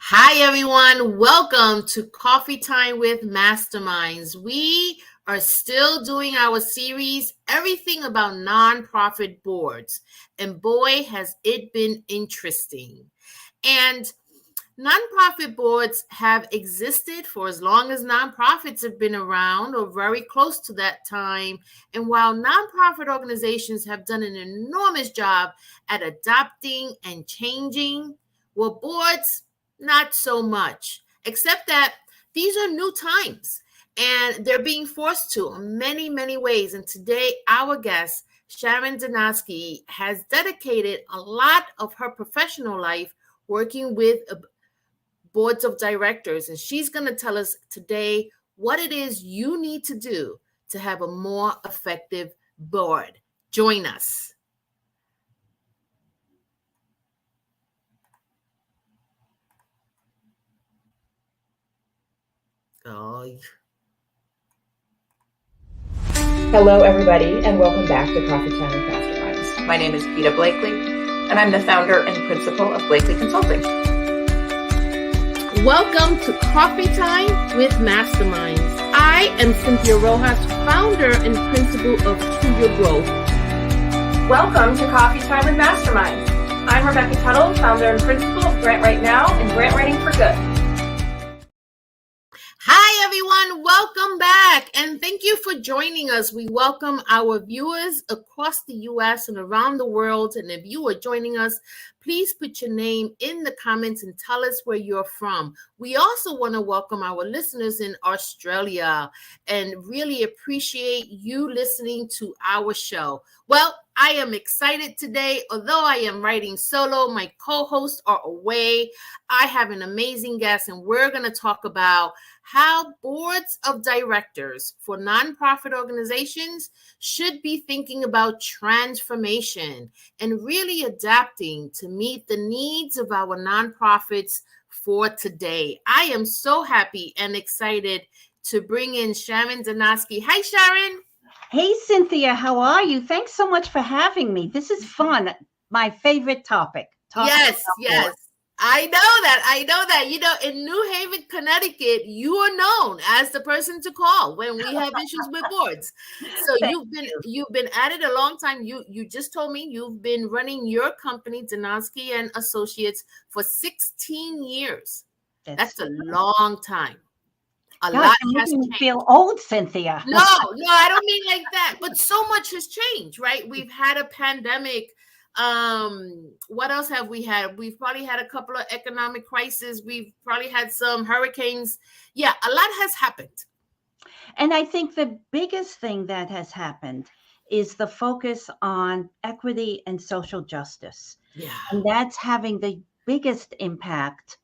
Hi, everyone. Welcome to Coffee Time with Masterminds. We are still doing our series, Everything About Nonprofit Boards. And boy, has it been interesting. And nonprofit boards have existed for as long as nonprofits have been around, or very close to that time. And while nonprofit organizations have done an enormous job at adapting and changing, well, boards, not so much, except that these are new times and they're being forced to in many, many ways. And today, our guest, Sharon Danosky, has dedicated a lot of her professional life working with boards of directors. And she's going to tell us today what it is you need to do to have a more effective board. Join us. Oh, Hello, everybody, and welcome back to Coffee Time with Masterminds. My name is Peta Blakely, and I'm the founder and principal of Blakely Consulting. welcome to Coffee Time with Masterminds. I am Cynthia Rojas, founder and principal of To Your Growth. Welcome to Coffee Time with Masterminds. I'm Rebecca Tuttle, founder and principal of Grant Right Now and Grant Writing for Good. Hi, everyone. Welcome back. And thank you for joining us. We welcome our viewers across the U.S. and around the world. And if you are joining us, please put your name in the comments and tell us where you're from. We also want to welcome our listeners in Australia and really appreciate you listening to our show. Well, I am excited today. Although I am writing solo, my co-hosts are away. I have an amazing guest, and we're going to talk about how boards of directors for nonprofit organizations should be thinking about transformation and really adapting to meet the needs of our nonprofits for today. I am so happy and excited to bring in Sharon Danosky. Hi, Sharon. Hey, Cynthia, how are you? Thanks so much for having me. This is fun. My favorite topic. Yes. I know that. You know, in New Haven, Connecticut, you are known as the person to call when we have issues with boards. So you've been at it a long time. You just told me you've been running your company, Danosky and Associates, for 16 years. That's a long time. A lot has you changed. Feel old, Cynthia. No, I don't mean like that. But so much has changed, right? We've had a pandemic. What else have we had? We've probably had a couple of economic crises. We've probably had some hurricanes. Yeah, a lot has happened. And I think the biggest thing that has happened is the focus on equity and social justice. Yeah. And that's having the biggest impact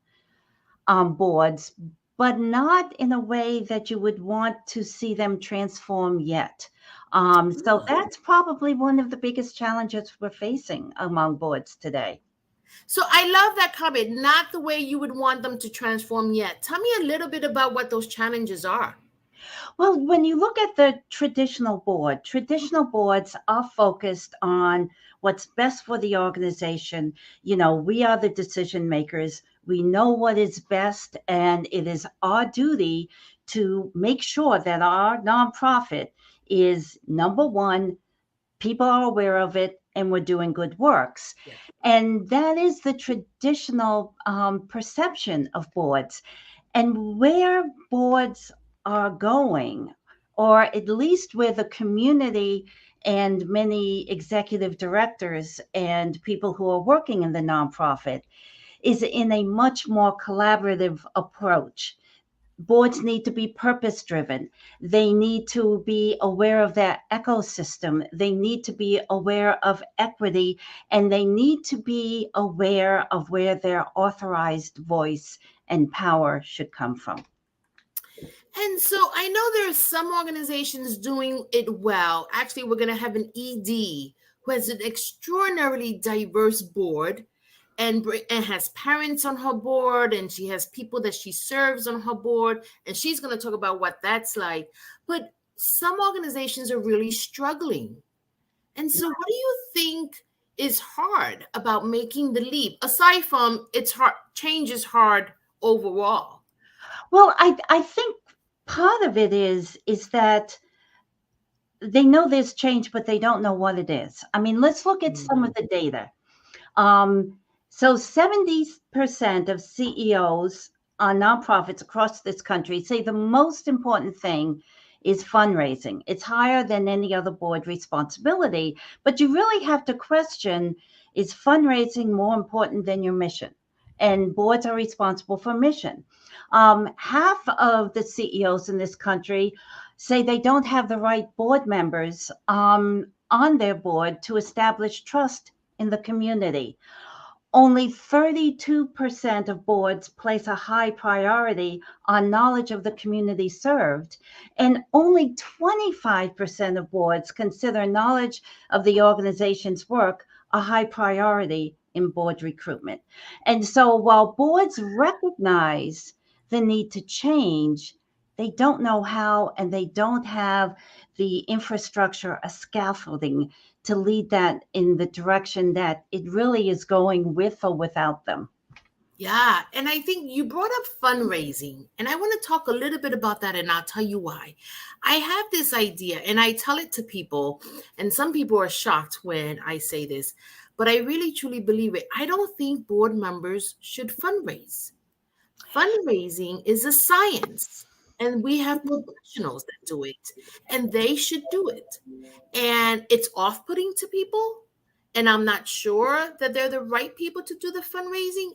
on boards, but not in a way that you would want to see them transform yet. So that's probably one of the biggest challenges we're facing among boards today. So I love that comment, not the way you would want them to transform yet. Tell me a little bit about what those challenges are. Well, when you look at the traditional boards are focused on what's best for the organization. You know, we are the decision makers. We know what is best, and it is our duty to make sure that our nonprofit is number one, people are aware of it, and we're doing good works. Yeah. And that is the traditional perception of boards. And where boards are going, or at least where the community and many executive directors and people who are working in the nonprofit, is in a much more collaborative approach. Boards need to be purpose driven. They need to be aware of their ecosystem. They need to be aware of equity, and they need to be aware of where their authorized voice and power should come from. And so I know there are some organizations doing it well. Actually, we're going to have an ED who has an extraordinarily diverse board and has parents on her board, and she has people that she serves on her board, and she's going to talk about what that's like. But some organizations are really struggling. And so what do you think is hard about making the leap? Aside from it's hard, change is hard overall? Well, I think part of it is that they know there's change, but they don't know what it is. I mean, let's look at some of the data. Um, so 70% of CEOs on nonprofits across this country say the most important thing is fundraising. It's higher than any other board responsibility, but you really have to question, is fundraising more important than your mission? And boards are responsible for mission. Half of the CEOs in this country say they don't have the right board members on their board to establish trust in the community. Only 32% of boards place a high priority on knowledge of the community served, and only 25% of boards consider knowledge of the organization's work a high priority in board recruitment. And so while boards recognize the need to change, they don't know how, and they don't have the infrastructure, a scaffolding to lead that in the direction that it really is going with or without them. Yeah, and I think you brought up fundraising, and I want to talk a little bit about that, and I'll tell you why. I have this idea, and I tell it to people, and some people are shocked when I say this, but I really truly believe it. I don't think board members should fundraise. Fundraising is a science, and we have professionals that do it, and they should do it. And it's off putting to people, and I'm not sure that they're the right people to do the fundraising,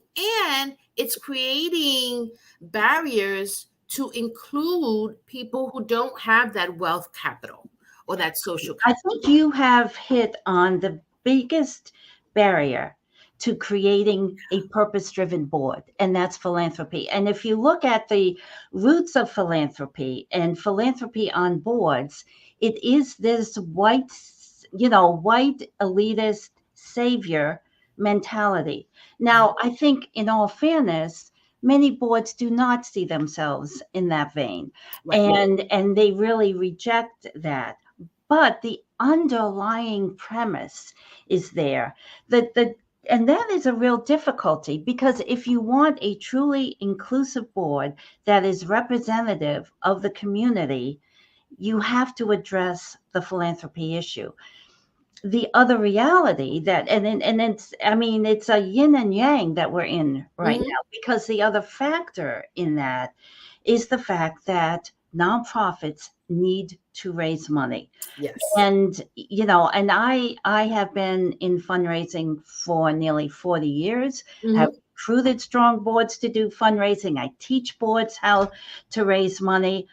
and it's creating barriers to include people who don't have that wealth capital or that social I capital. think you have hit on the biggest barrier to creating a purpose driven board, and that's philanthropy. And if you look at the roots of philanthropy and philanthropy on boards, it is this white, white elitist savior mentality. Now, I think in all fairness, many boards do not see themselves in that vein, Right. and they really reject that. But the underlying premise is there. And that is a real difficulty, because if you want a truly inclusive board that is representative of the community, you have to address the philanthropy issue. The other reality that, and it's, I mean, it's a yin and yang that we're in right Mhm. now, because the other factor in that is the fact that nonprofits need to raise money. Yes. And and I have been in fundraising for nearly 40 years, have Mhm. recruited strong boards to do fundraising. I teach boards how to raise money.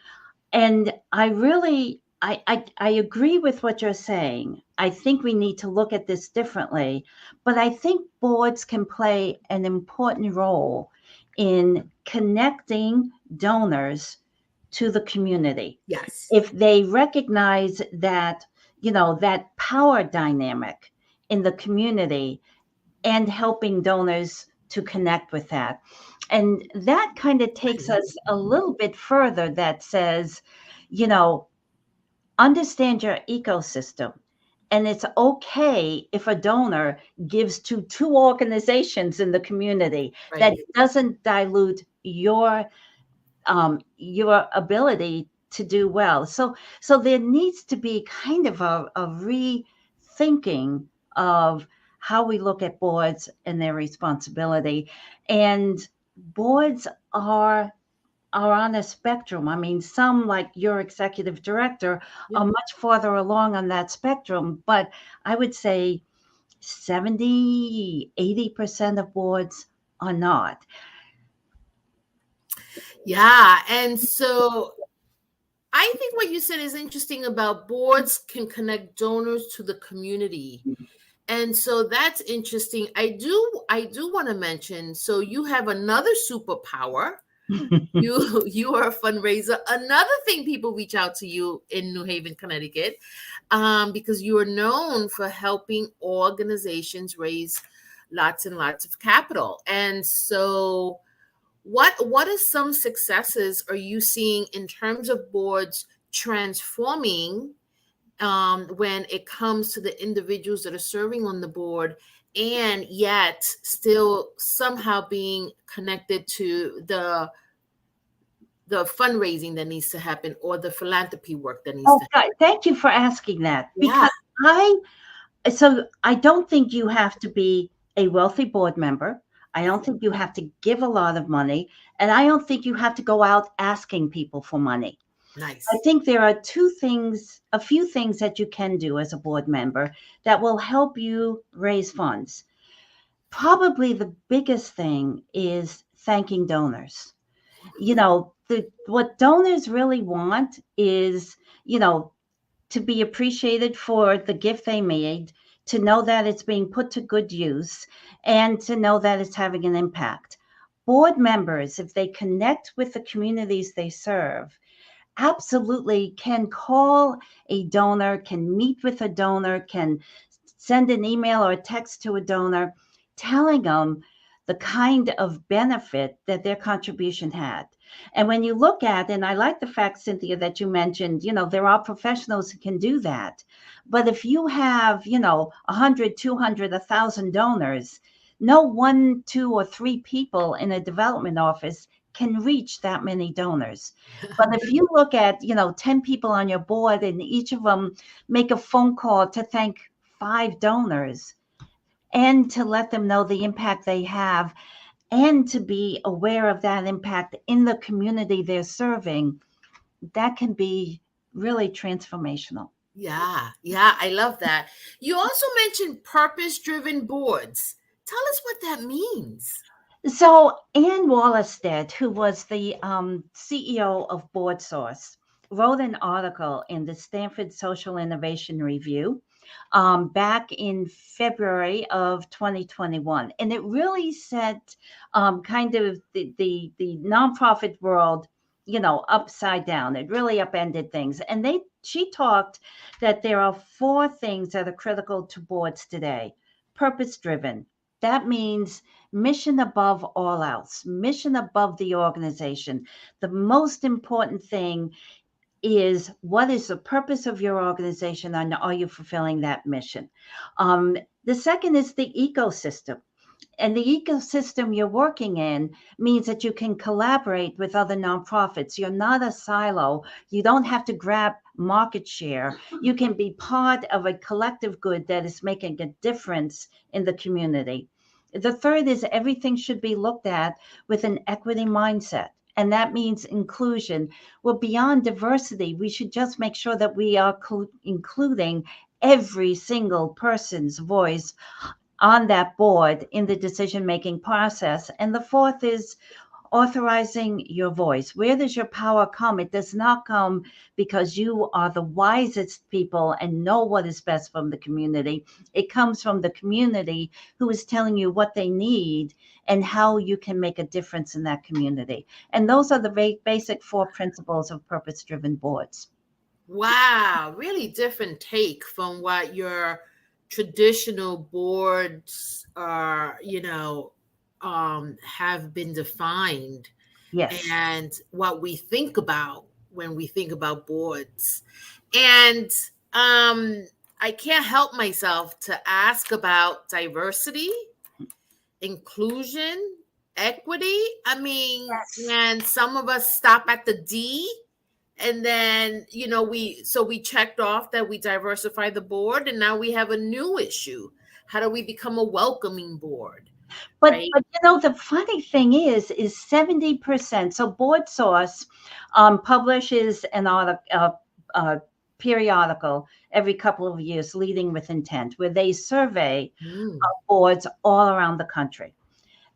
And I really, I agree with what you're saying. I think we need to look at this differently, but I think boards can play an important role in connecting donors to the community. Yes. If they recognize that, that power dynamic in the community, and helping donors to connect with that. And that kind of takes us a little bit further, that says, you know, understand your ecosystem. And it's okay if a donor gives to two organizations in the community. That Right. doesn't dilute your ability to do well. So there needs to be kind of a rethinking of how we look at boards and their responsibility. And boards are on a spectrum. I mean, some, like your executive director, Yeah. are much farther along on that spectrum, but I would say 70-80% of boards are not. Yeah. And so I think what you said is interesting about boards can connect donors to the community. And so that's interesting. I do want to mention, so you have another superpower. You are a fundraiser. Another thing, people reach out to you in New Haven, Connecticut, because you are known for helping organizations raise lots and lots of capital. And so what are some successes are you seeing in terms of boards transforming when it comes to the individuals that are serving on the board and yet still somehow being connected to the fundraising that needs to happen or the philanthropy work that needs Oh, to God, thank you for asking that, happen. Yeah, because I so I don't think you have to be a wealthy board member. I don't think you have to give a lot of money, and I don't think you have to go out asking people for money. I nice. think there are a few things that you can do as a board member that will help you raise funds. Probably the biggest thing is thanking donors. What donors really want is, you know, to be appreciated for the gift they made, to know that it's being put to good use, and to know that it's having an impact. Board members, if they connect with the communities they serve, absolutely can call a donor, can meet with a donor, can send an email or a text to a donor telling them the kind of benefit that their contribution had. And when you look at, and I like the fact, Cynthia, that you mentioned, there are professionals who can do that. But if you have, 100, 200, 1,000 donors, no one, two, or three people in a development office can reach that many donors. But if you look at, 10 people on your board and each of them make a phone call to thank five donors and to let them know the impact they have and to be aware of that impact in the community they're serving, that can be really transformational. Yeah, yeah, I love that. You also mentioned purpose-driven boards. Tell us what that means. So Ann Wallerstedt, who was the CEO of BoardSource, wrote an article in the Stanford Social Innovation Review back in February of 2021, and it really set kind of the nonprofit world, upside down. It really upended things, and she talked that there are four things that are critical to boards today: purpose driven. That means mission above all else, mission above the organization. The most important thing is, what is the purpose of your organization, and are you fulfilling that mission? The second is the ecosystem. And the ecosystem you're working in means that you can collaborate with other nonprofits. You're not a silo. You don't have to grab market share. You can be part of a collective good that is making a difference in the community. The third is, everything should be looked at with an equity mindset. And that means inclusion. Well, beyond diversity, we should just make sure that we are including every single person's voice on that board in the decision making process. And the fourth is authorizing your voice. Where does your power come? It does not come because you are the wisest people and know what is best from the community. It comes from the community who is telling you what they need and how you can make a difference in that community. And those are the basic four principles of purpose driven boards. Wow, really different take from what your traditional boards are, have been defined, Yes. and what we think about when we think about boards. And I can't help myself to ask about diversity, inclusion, equity. I mean, Yes. and some of us stop at the D, and then we checked off that we diversify the board, and now we have a new issue. How do we become a welcoming board, But right? the funny thing is 70%. So Board Source publishes an periodical every couple of years, Leading with Intent, where they survey Mm. boards all around the country.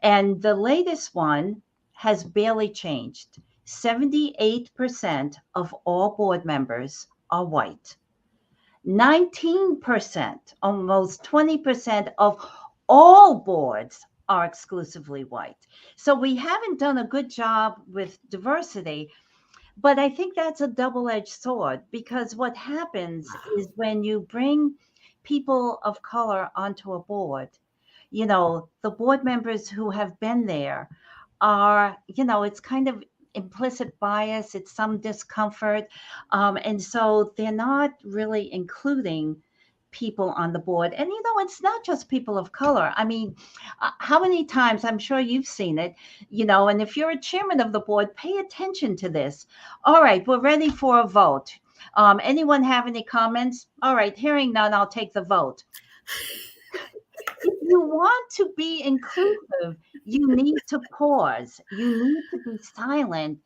And the latest one has barely changed. 78% of all board members are white. 19%, almost 20% of all boards are exclusively white. So we haven't done a good job with diversity, but I think that's a double-edged sword, because what happens is when you bring people of color onto a board, the board members who have been there are, it's kind of implicit bias, it's some discomfort. And so they're not really including people on the board. And, it's not just people of color. I mean, how many times, I'm sure you've seen it, and if you're a chairman of the board, pay attention to this. All right, we're ready for a vote. Anyone have any comments? All right, hearing none, I'll take the vote. If you want to be inclusive, you need to pause. You need to be silent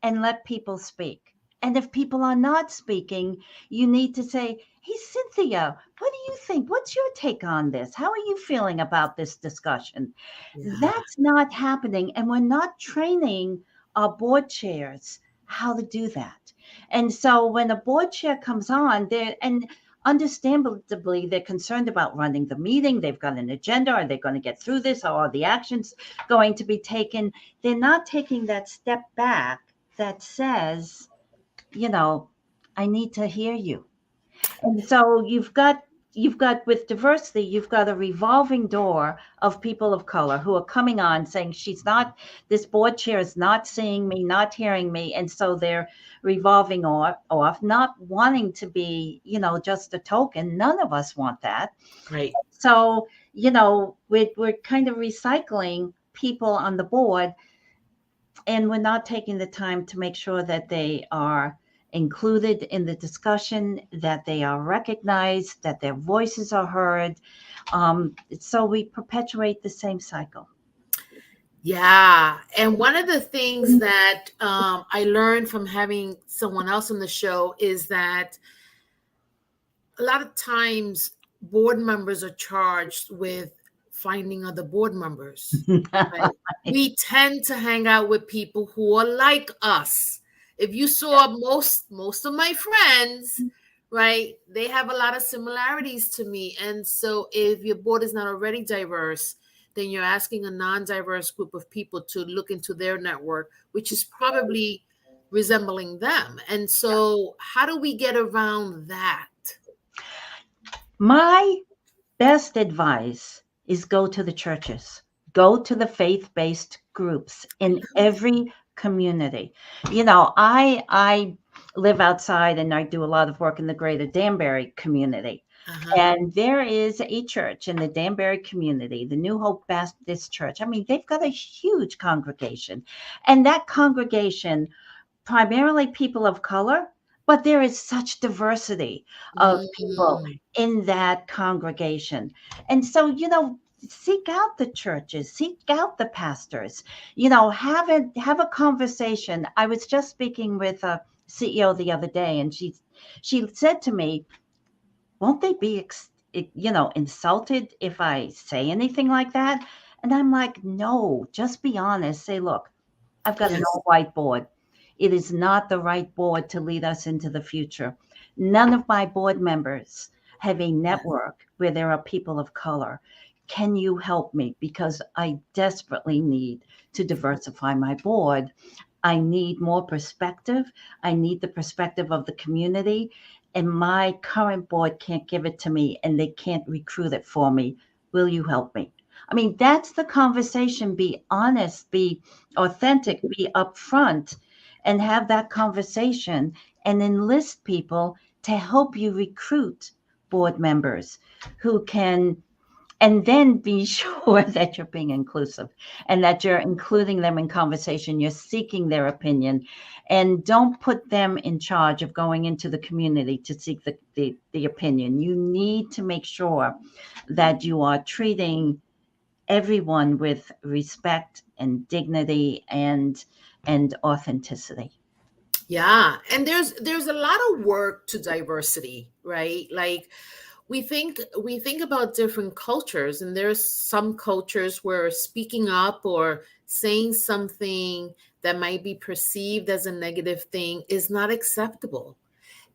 and let people speak. And if people are not speaking, you need to say, hey, Cynthia, what do you think? What's your take on this? How are you feeling about this discussion? Yeah. That's not happening. And we're not training our board chairs how to do that. And so when a board chair comes on, and understandably, they're concerned about running the meeting. They've got an agenda. Are they going to get through this? Are the actions going to be taken? They're not taking that step back that says, I need to hear you. And so you've got with diversity, you've got a revolving door of people of color who are coming on saying, this board chair is not seeing me, not hearing me. And so they're revolving off, not wanting to be, just a token. None of us want that. Right. So, we're kind of recycling people on the board, and we're not taking the time to make sure that they are included in the discussion, that they are recognized, that their voices are heard. So we perpetuate the same cycle. Yeah. And one of the things that I learned from having someone else on the show is that a lot of times board members are charged with finding other board members. Right? We tend to hang out with people who are like us. If you saw most of my friends, right, they have a lot of similarities to me. And so if your board is not already diverse, then you're asking a non-diverse group of people to look into their network, which is probably resembling them. And so how do we get around that? My best advice is go to the churches, go to the faith-based groups in every community. I live outside and I do a lot of work in the greater Danbury community. And there is a church in the Danbury community, the New Hope Baptist Church. I mean, they've got a huge congregation, and that congregation, primarily people of color, but there is such diversity of people in that congregation. And so, seek out the churches, seek out the pastors, have a conversation. I was just speaking with a CEO the other day, and she said to me, won't they be, insulted if I say anything like that? And I'm like, no, just be honest. Say, look, I've got an all-white board. It is not the right board to lead us into the future. None of my board members have a network where there are people of color. Can you help me? Because I desperately need to diversify my board. I need more perspective. I need the perspective of the community. And my current board can't give it to me, and they can't recruit it for me. Will you help me? I mean, that's the conversation. Be honest, be authentic, be upfront, and have that conversation and enlist people to help you recruit board members who can, and then be sure that you're being inclusive and that you're including them in conversation. You're seeking their opinion, and don't put them in charge of going into the community to seek the opinion. You need to make sure that you are treating everyone with respect and dignity and authenticity. Yeah, and there's a lot of work to diversity, right? Like we think about different cultures, and there's some cultures where speaking up or saying something that might be perceived as a negative thing is not acceptable.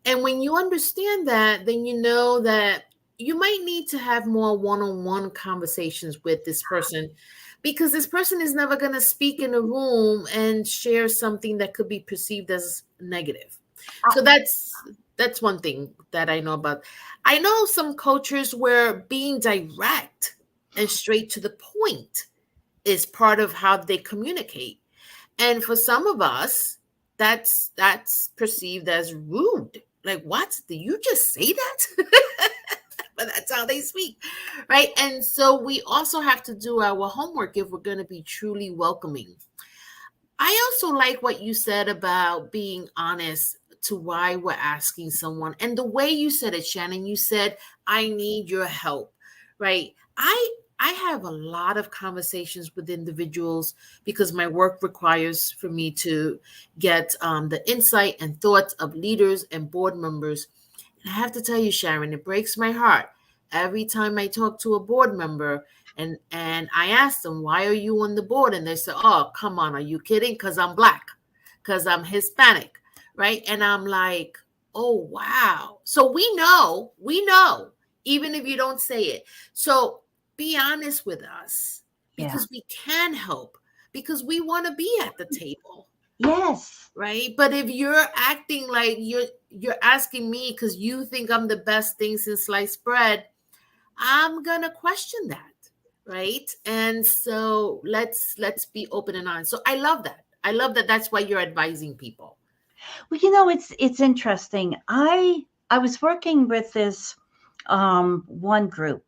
And when you understand that, then you know that you might need to have more one-on-one conversations with this person, because this person is never going to speak in a room and share something that could be perceived as negative. So that's one thing that I know about. I know some cultures where being direct and straight to the point is part of how they communicate. And for some of us, that's perceived as rude. Like, what? Did you just say that? but that's how they speak, right? And so we also have to do our homework if we're going to be truly welcoming. I also like what you said about being honest to why we're asking someone. And the way you said it, Shannon, you said, I need your help, right? I have a lot of conversations with individuals because my work requires for me to get the insight and thoughts of leaders and board members. And I have to tell you, Sharon, it breaks my heart every time I talk to a board member and I ask them, why are you on the board? And they say, oh, come on, are you kidding? Because I'm black, because I'm Hispanic, right? And I'm like, oh, wow. So we know, even if you don't say it. So be honest with us Yeah. because we can help, because we want to be at the table. Yes. Right. But if you're acting like you're asking me because you think I'm the best thing since sliced bread, I'm gonna question that, right? And so let's be open and honest. So I love that. I love that. That's why you're advising people. Well, it's interesting. I was working with this one group,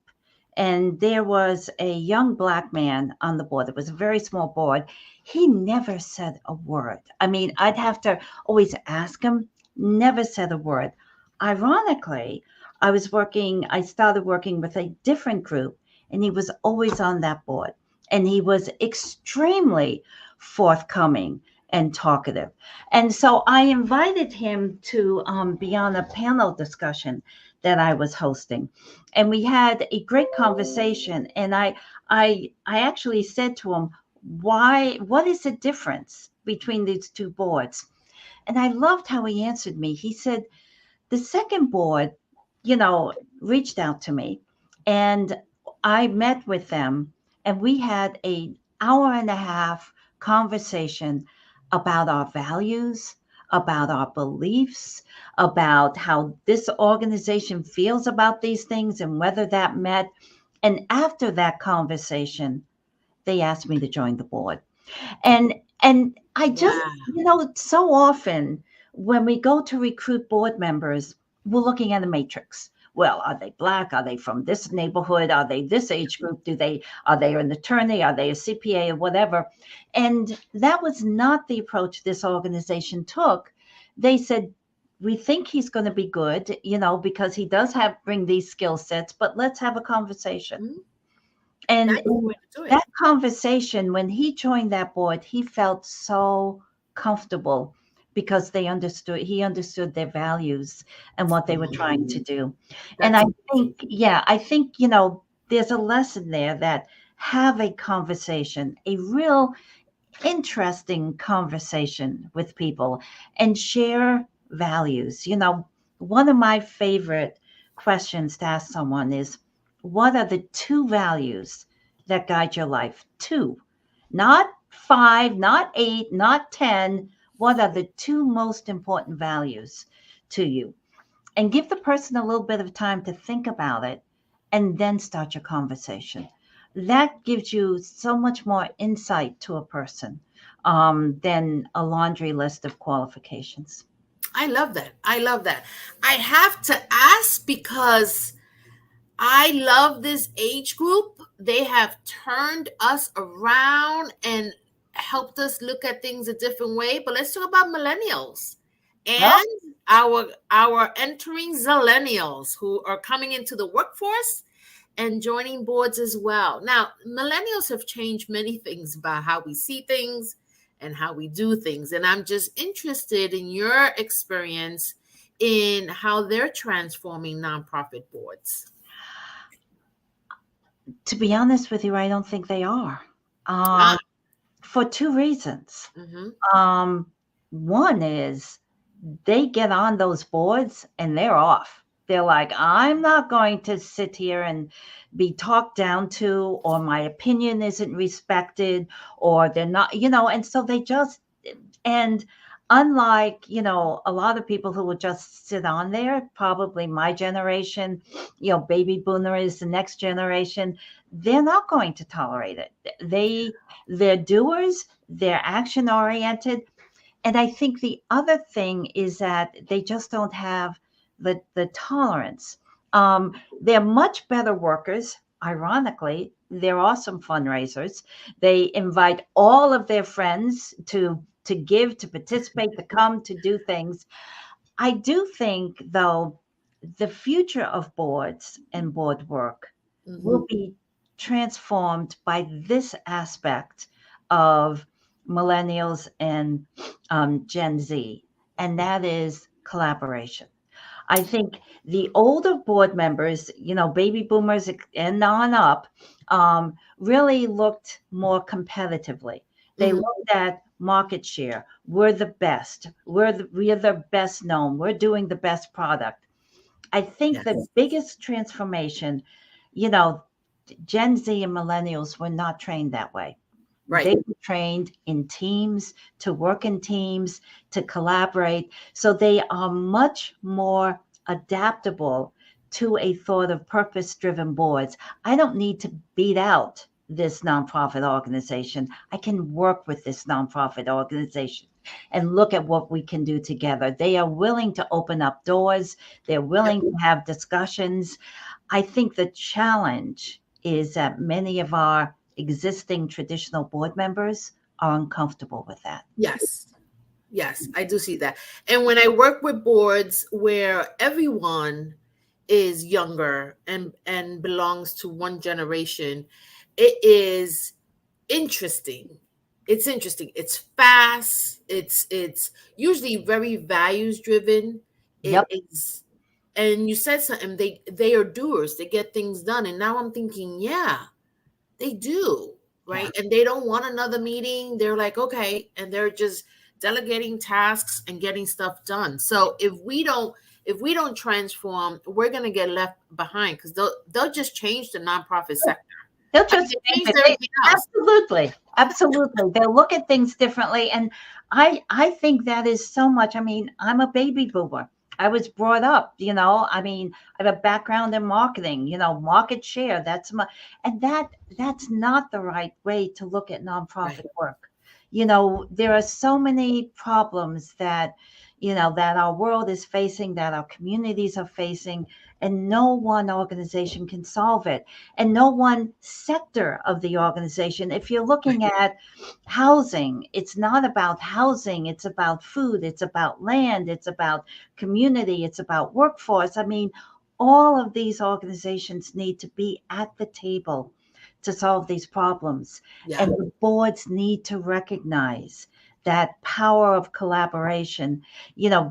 and there was a young black man on the board. It was a very small board. He never said a word. I mean, I'd have to always ask him. Never said a word. Ironically, I started working with a different group, and he was always on that board, and he was extremely forthcoming and talkative. And so I invited him to be on a panel discussion that I was hosting. And we had a great conversation. And I actually said to him, what is the difference between these two boards? And I loved how he answered me. He said, the second board, reached out to me, and I met with them, and we had an hour and a half conversation about our values, about our beliefs, about how this organization feels about these things and whether that met. And after that conversation, they asked me to join the board. And I just, Wow. so often when we go to recruit board members, we're looking at a matrix. Well, are they black? Are they from this neighborhood? Are they this age group? Are they an attorney? Are they a CPA or whatever? And that was not the approach this organization took. They said, we think he's going to be good, because he does bring these skill sets, but let's have a conversation. Mhm. And That's the way to do it. that conversation, when he joined that board, he felt so comfortable because he understood their values and what they were trying to do. And That's I think, there's a lesson there that have a conversation, a real interesting conversation with people and share values. One of my favorite questions to ask someone is, what are the two values that guide your life? Two, not five, not eight, not 10. What are the two most important values to you? And give the person a little bit of time to think about it and then start your conversation. That gives you so much more insight to a person than a laundry list of qualifications. I love that. I love that. I have to ask because I love this age group. They have turned us around and helped us look at things a different way. But let's talk about millennials Well, and our entering zillennials who are coming into the workforce and joining boards as well. Now, millennials have changed many things about how we see things and how we do things. And I'm just interested in your experience in how they're transforming nonprofit boards. to be honest with you, I don't think they are. Ah, For two reasons. mm-hmm. One is they get on those boards and they're off. They're like, I'm not going to sit here and be talked down to, or my opinion isn't respected, or they're not, and so they just, and unlike, a lot of people who will just sit on there, probably my generation, baby boomer is the next generation, they're not going to tolerate it. They're doers, they're action oriented. And I think the other thing is that they just don't have the tolerance They're much better workers. Ironically, they're awesome fundraisers. They invite all of their friends to give, to participate, to come, to do things. I do think, though, the future of boards and board work will be transformed by this aspect of millennials and Gen Z, and that is collaboration. I think the older board members, baby boomers and on up, really looked more competitively. They looked at market share. We're the best. We're the best known. We're doing the best product. I think the Yes. biggest transformation, you know, Gen Z and millennials were not trained that way. Right. They were trained in teams, to work in teams, to collaborate. So they are much more adaptable to a thought of purpose driven boards. I don't need to beat out this nonprofit organization. I can work with this nonprofit organization and look at what we can do together. They are willing to open up doors, they're Yep. willing to have discussions. I think the challenge is that many of our existing traditional board members are uncomfortable with that. Yes. Yes, I do see that. And when I work with boards where everyone is younger and belongs to one generation, it is interesting. It's interesting. It's fast. It's usually very values driven. It Yep. is, and you said something. They are doers. They get things done. And now I'm thinking, yeah, they do, Yeah. right? And they don't want another meeting. They're like, okay, and they're just delegating tasks and getting stuff done. So if we don't transform, we're gonna get left behind because they'll just change the nonprofit sector. They'll I mean, just they think changed that everything else. absolutely, absolutely. They'll look at things differently. And I think that is so much. I mean, I'm a baby boomer. I was brought up, I mean, I have a background in marketing, market share. And that's not the right way to look at nonprofit Right, work. There are so many problems that our world is facing, that our communities are facing, and no one organization can solve it, and no one sector of the organization. If you're right. looking at housing, it's not about housing, it's about food, it's about land, it's about community, it's about workforce. I mean, all of these organizations need to be at the table to solve these problems. Yeah. And the boards need to recognize that power of collaboration,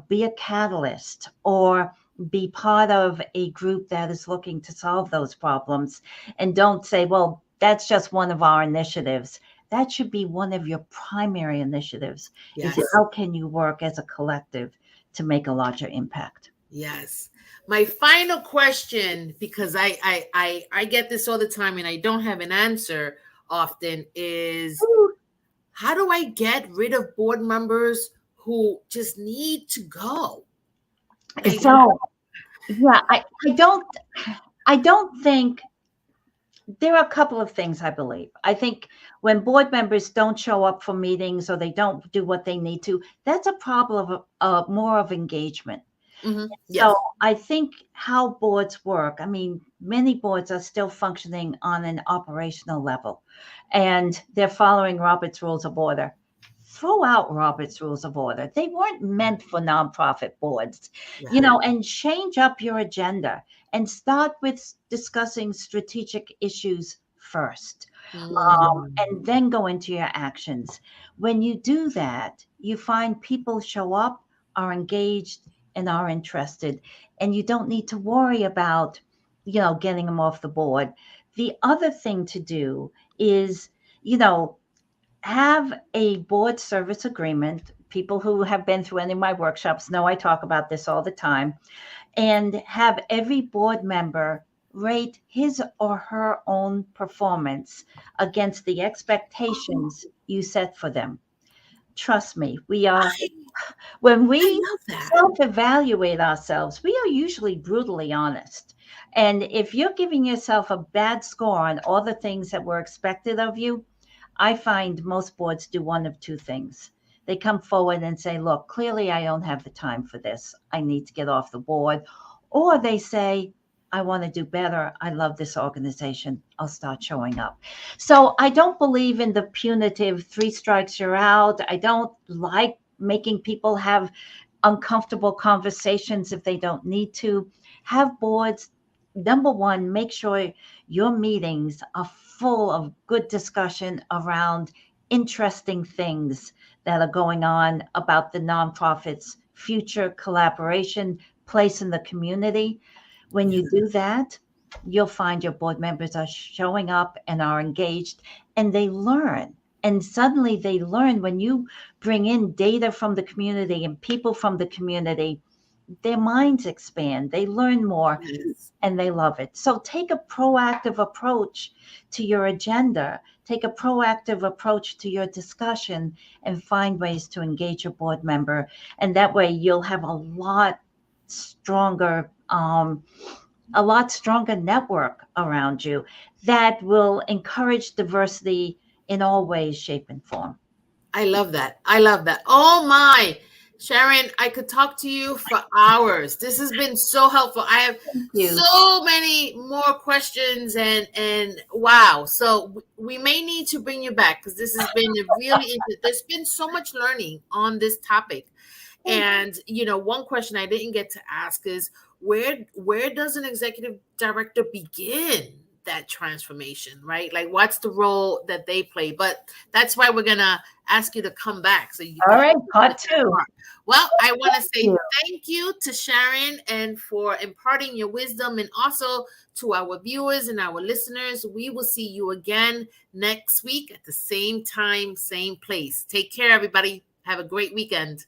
be a catalyst or be part of a group that is looking to solve those problems. And don't say, well, that's just one of our initiatives. That should be one of your primary initiatives. Yes. Is how can you work as a collective to make a larger impact? Yes. My final question, because I get this all the time and I don't have an answer often, is how do I get rid of board members who just need to go? Like, So yeah, I don't think there are a couple of things I believe. I think when board members don't show up for meetings or they don't do what they need to, that's a problem of more of engagement. yes, So I think how boards work, I mean, many boards are still functioning on an operational level and they're following Robert's Rules of Order. Throw out Robert's Rules of Order. They weren't meant for nonprofit boards, yeah, and change up your agenda and start with discussing strategic issues first, and then go into your actions. When you do that, you find people show up, are engaged, and are interested, and you don't need to worry about, getting them off the board. The other thing to do is, you know, have a board service agreement. People who have been through any of my workshops know I talk about this all the time, and have every board member rate his or her own performance against the expectations you set for them. Trust me, I, when I we love that. self-evaluate ourselves, we are usually brutally honest. And if you're giving yourself a bad score on all the things that were expected of you, I find most boards do one of two things. They come forward and say, look, clearly I don't have the time for this. I need to get off the board. Or they say, I want to do better. I love this organization. I'll start showing up. So I don't believe in the punitive 3 strikes, you're out. I don't like making people have uncomfortable conversations if they don't need to. Have boards. Number one, make sure your meetings are full of good discussion around interesting things that are going on about the nonprofit's future collaboration, place in the community. When you do that, you'll find your board members are showing up and are engaged and they learn. And suddenly they learn when you bring in data from the community and people from the community, their minds expand, they learn more, Yes. and they love it. So take a proactive approach to your agenda, take a proactive approach to your discussion, and find ways to engage your board member. And that way you'll have stronger a lot stronger network around you that will encourage diversity in all ways, shape, and form. I love that. I love that. Oh my, Sharon, I could talk to you for hours. This has been so helpful. I have Thank you. so many more questions and wow. So we may need to bring you back because this has been a really there's been so much learning on this topic. And one question I didn't get to ask is where does an executive director begin that transformation, right? Like what's the role that they play? But that's why we're gonna ask you to come back so you All can right, part 2. well, I want to say you. thank you to Sharon and for imparting your wisdom, and also to our viewers and our listeners. We will see you again next week at the same time, same place. Take care, everybody. Have a great weekend.